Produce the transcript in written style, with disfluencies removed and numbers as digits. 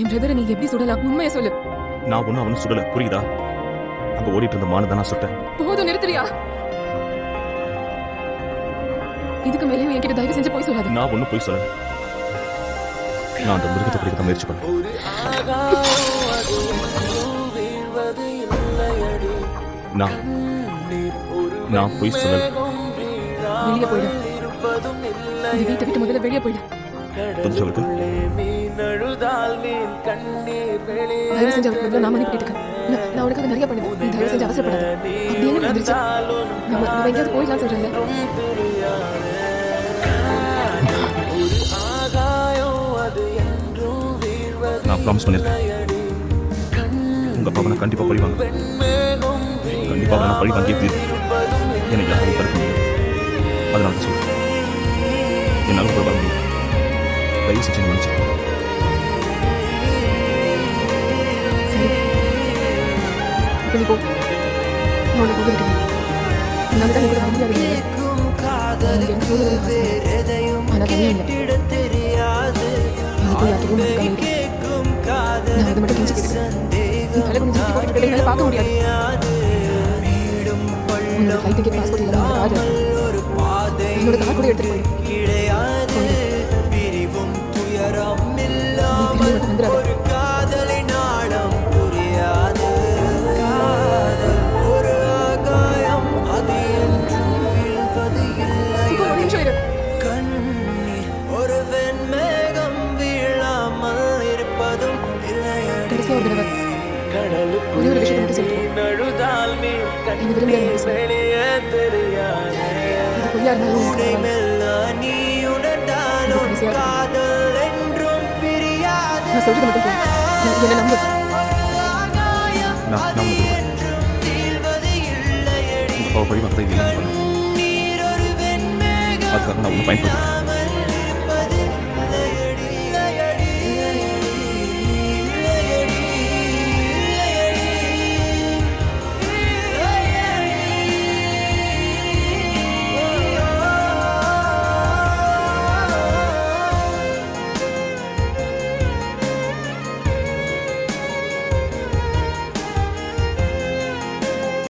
என் பிரதரை நீ எப்படி சுடலாம்? உண்மையை சொல்லு. நான் ஒன்னும் அவனு சுடல, புரியுதா? அங்க ஓடிட்டு இருந்த மானு தான் நான் சுட்டேன். போதும், நிறுத்துறியா? இதுக்கு மேலேயும் என்கிட்ட தயவு செஞ்சு போய் சொல்லாத. நான் ஒன்னும் போய் சொல்லல. நான் அந்த மிருகத்தை பிடிக்க முயற்சி பண்ணேன். நான் போய் சொல்லல. வெளியே போயிடு. இந்த வீட்டை விட்டு முதல்ல வெளியே போயிடு. சொல்லுங்க. தயவு செஞ்சு அவருக்கு நான் மன்னிப்பு கேட்டுக்க. நான் உனக்காக நிறைய பண்ணுவேன். நீ தயவு செஞ்சு அவசரப்படாத. அப்படி என்ன நடந்துருச்சு? நம்ம எங்கேயாவது போயிடலாம் சொல்றேன். நான் ப்ராமிஸ் பண்ணிருக்கேன். உங்க அப்பாவை நான் கண்டிப்பா பழி வாங்க. கண்டிப்பா நான் பழி வாங்கியே தீர்வு. எனக்கு யாரும் தடுக்க முடியாது. அதனால தான் சொல்றேன். என்னால் போய் வர முடியும். தயவு செஞ்சு மன்னிச்சு. சரி, போ. நான் உனக்கு உதவிக்கிறேன். என்னால் தான் கூட முடியாது. ஆனால் தனியாக இல்லை. இதுக்கு யாருக்கும் நான் அதை மட்டும் தெரிஞ்சுக்கிறேன். நீ தலை கொஞ்சம் சுற்றி போட்டுக்கிட்டே என்னால் பார்க்க முடியாது. உன்னோட ஃப்ளைட் டிக்கெட் பாஸ்போர்ட் இல்லாமல் காது என்னோட கார் கூட எடுத்துட்டு போயிடு. நீ திரும்பி மட்டும் வந்துடாது. ஒரு நிமிஷம் இரு. கடைசியாக ஒரு தடவை ஒரே ஒரு விஷயத்தை மட்டும் சொல்லிட்டு என்ன விரும்புகிற இது பொய்யா இருந்தாலும் நான் சொல்றது மட்டும் என்ன நம்பு. உங்க அப்பாவை பழி வாங்க தான் இல்லை. அதுக்காக நான் ஒன்று பயன்படுத்திட்டேன்.